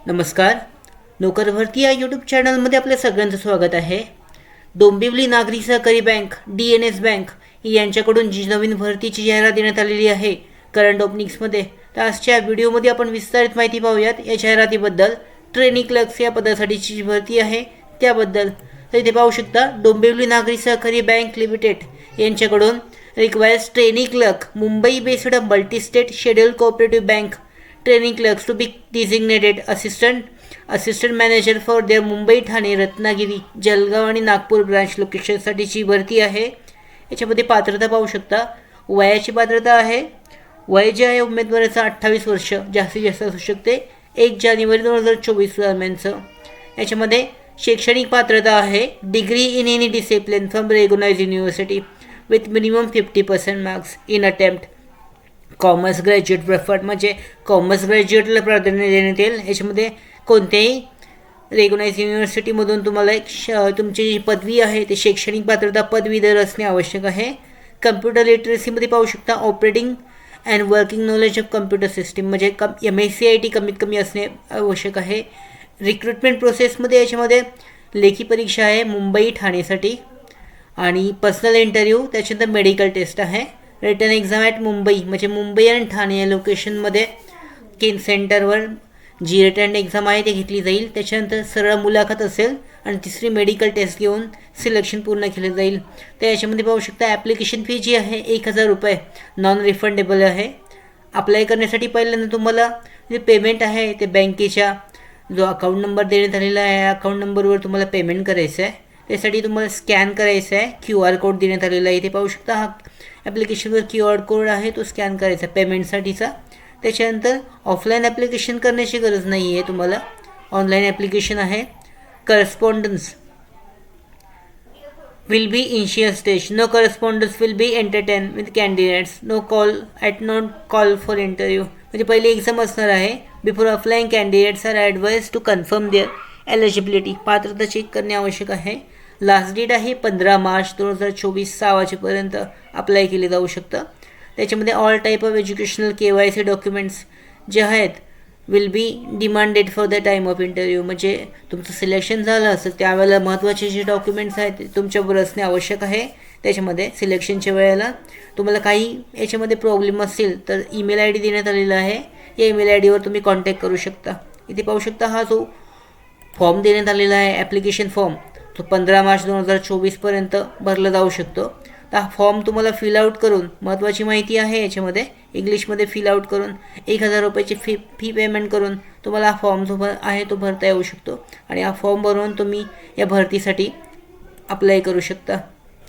नमस्कार. नोकर भरती या यूट्यूब चॅनलमध्ये आपल्या सगळ्यांचं स्वागत आहे. Dombivli Nagari Sahakari bank DNS bank यांच्याकडून जी नवीन भरतीची जाहिरात देण्यात आलेली आहे करंट ओपनिंग्समध्ये, तर आजच्या व्हिडिओमध्ये आपण विस्तारित माहिती पाहूयात या जाहिरातीबद्दल. ट्रेनिंग क्लर्क्स या पदासाठीची जी भरती आहे त्याबद्दल. तर इथे पाहू शकता, डोंबिवली नागरी सहकारी बँक लिमिटेड यांच्याकडून requires training clerk, Mumbai based multi state schedule cooperative bank training clerks to be designated assistant manager for their Mumbai, Thane, Ratnagiri, Jalgaon आणि नागपूर ब्रांच लोकेशनसाठीची भरती आहे. याच्यामध्ये पात्रता पाहू शकता. वयाची पात्रता आहे, वय जे आहे उमेदवाराचं 28 वर्ष, जास्तीत जास्त असू शकते 1 जानेवारी 2024 दरम्यानचं. याच्यामध्ये शैक्षणिक पात्रता आहे degree in any discipline from recognised university with minimum 50% marks in attempt. Commerce graduate preferred, म्हणजे कॉमर्स ग्रॅज्युएटला प्राधान्य देण्यात येईल. याच्यामध्ये कोणत्याही रेकग्नाइज्ड युनिव्हर्सिटीमधून तुम्हाला तुमची जी पदवी आहे ते शैक्षणिक पात्रता पदवीधर असणे आवश्यक आहे. कम्प्युटर लिटरसीमध्ये पाहू शकता operating and working knowledge of computer system, म्हणजे MSc कमीत कमी असणे आवश्यक आहे. रिक्रुटमेंट प्रोसेसमध्ये याच्यामध्ये लेखी परीक्षा आहे मुंबई ठाणेसाठी आणि पर्सनल इंटरव्ह्यू, त्याच्यानंतर मेडिकल टेस्ट आहे. रिटर्न एक्झाम ॲट मुंबई, म्हणजे मुंबई आणि ठाणे या लोकेशनमध्ये सेंटरवर जी रिटर्न एक्झाम आहे ती घेतली जाईल. त्याच्यानंतर सरळ मुलाखत असेल आणि तिसरी मेडिकल टेस्ट घेऊन सिलेक्शन पूर्ण केलं जाईल. तर याच्यामध्ये पाहू शकता ॲप्लिकेशन फी जी आहे 1000 रुपये नॉन रिफंडेबल आहे. अप्लाय करण्यासाठी पहिल्यांदा तुम्हाला जे पेमेंट आहे ते बँकेच्या जो अकाउंट नंबर देण्यात आलेला आहे या अकाउंट नंबरवर तुम्हाला पेमेंट करायचं आहे. त्यासाठी तुम्हाला स्कॅन करायचं आहे. QR कोड देण्यात आलेला आहे. इथे पाहू शकता हा ॲप्लिकेशनवर QR कोड आहे तो स्कॅन करायचा पेमेंटसाठीचा. त्याच्यानंतर ऑफलाईन ॲप्लिकेशन करण्याची गरज नाही आहे तुम्हाला, ऑनलाईन ॲप्लिकेशन आहे. Correspondence will be initial stage, no correspondence will be entertain with candidates, no call for interview, म्हणजे पहिली एक्झाम असणार आहे. Before offline candidates are advise to confirm their eligibility, पात्रता चेक करणे आवश्यक आहे. लास्ट डेट आहे 15 मार्च 2024, 6 वाजेपर्यंत अप्लाय केले जाऊ शकतं. त्याच्यामध्ये all type of educational KYC documents जे आहेत will be demanded for the time of interview, म्हणजे तुमचं सिलेक्शन झालं असेल त्यावेळेला महत्त्वाचे जे डॉक्युमेंट्स आहेत ते तुमच्याबरोबर असणे आवश्यक आहे. त्याच्यामध्ये सिलेक्शनच्या वेळेला तुम्हाला काही याच्यामध्ये प्रॉब्लेम असतील तर ईमेल ID देण्यात आलेला आहे. या ईमेल IDवर तुम्ही कॉन्टॅक्ट करू शकता. इथे पाहू शकता हा जो फॉर्म देण्यात आलेला आहे ॲप्लिकेशन फॉर्म, तो 15 मार्च 2024पर्यंत भरला जाऊ शकतो. तर हा फॉर्म तुम्हाला फिलआउट करून, महत्त्वाची माहिती आहे याच्यामध्ये, इंग्लिशमध्ये फिलआउट करून 1000 रुपयाची फी पेमेंट करून तुम्हाला हा फॉर्म जो आहे तो भरता येऊ शकतो आणि हा फॉर्म भरून तुम्ही या भरतीसाठी अप्लाय करू शकता.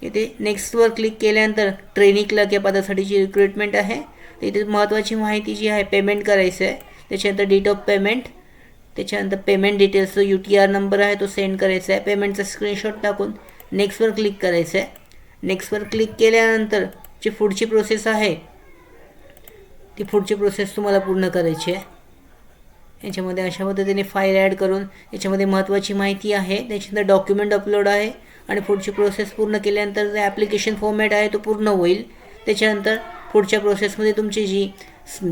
इथे नेक्स्टवर क्लिक केल्यानंतर ट्रेनिंग क्लर्क या पदासाठीची रिक्रुटमेंट आहे. इथे महत्त्वाची माहिती जी आहे पेमेंट करायचं आहे. त्याच्यानंतर डेट ऑफ पेमेंट, त्याच्यानंतर पेमेंट डिटेल्सचा UTR नंबर आहे तो सेंड करायचा आहे. पेमेंटचा स्क्रीनशॉट टाकून नेक्स्टवर क्लिक करायचं आहे. नेक्स्टवर क्लिक केल्यानंतर जी पुढची प्रोसेस आहे ती पुढची प्रोसेस तुम्हाला पूर्ण करायची आहे. याच्यामध्ये अशा पद्धतीने फाईल ॲड करून याच्यामध्ये महत्त्वाची माहिती आहे, त्याच्यानंतर डॉक्युमेंट अपलोड आहे आणि पुढची प्रोसेस पूर्ण केल्यानंतर जे ॲप्लिकेशन फॉर्मॅट आहे तो पूर्ण होईल. त्याच्यानंतर पुढच्या प्रोसेसमध्ये तुमची जी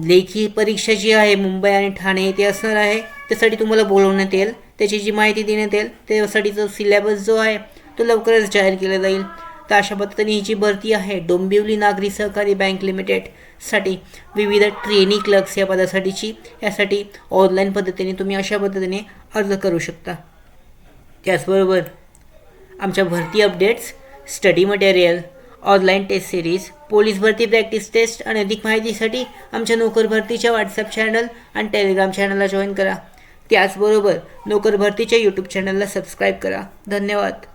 लेखी परीक्षा जी आहे मुंबई आणि ठाणे ते असणार आहे. त्यासाठी तुम्हाला बोलवण्यात येईल, त्याची जी माहिती देण्यात येईल, त्यासाठीचा सिलेबस जो आहे तो लवकरच जाहीर केला जाईल. तर अशा पद्धतीने ही जी भरती आहे डोंबिवली नागरी सहकारी बँक लिमिटेडसाठी विविध ट्रेनिंग क्लर्क्स या पदासाठीची, यासाठी ऑनलाईन पद्धतीने तुम्ही अशा पद्धतीने अर्ज करू शकता. त्याचबरोबर आमच्या भरती updates, study material, online test series, police भरती प्रॅक्टिस टेस्ट आणि अधिक माहितीसाठी आमच्या नोकर भरतीच्या WhatsApp चॅनल आणि टेलिग्राम चॅनलला जॉईन करा. त्याचबरोबर नोकर भरतीच्या YouTube चॅनलला सबस्क्राईब करा. धन्यवाद.